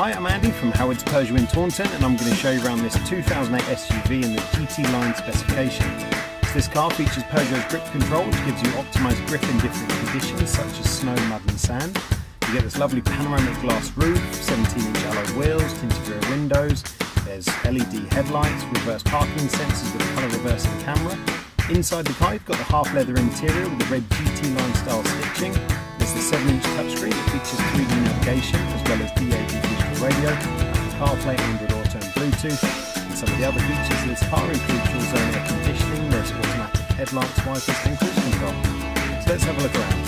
Hi, I'm Andy from Howard's Peugeot in Taunton, and I'm going to show you around this 2008 SUV in the GT line specification. So this car features Peugeot's grip control, which gives you optimised grip in different conditions such as snow, mud and sand. You get this lovely panoramic glass roof, 17-inch alloy wheels, tinted rear windows, there's LED headlights, reverse parking sensors with colour reversing camera. Inside the car you've got the half leather interior with the red GT line style stitching. There's the 7-inch touchscreen that features 3D navigation as well as DAB digital radio, CarPlay, Android Auto and Bluetooth. And some of the other features of this car include dual zone air conditioning, there's automatic headlights, wipers and cruise control. So let's have a look around.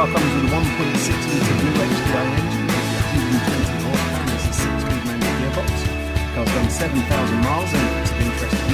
Comes with a 1.6-litre blue HDI engine with 120 horsepower and a 6-speed manual gearbox. Car's done 7,000 miles, and if it's of interest to you,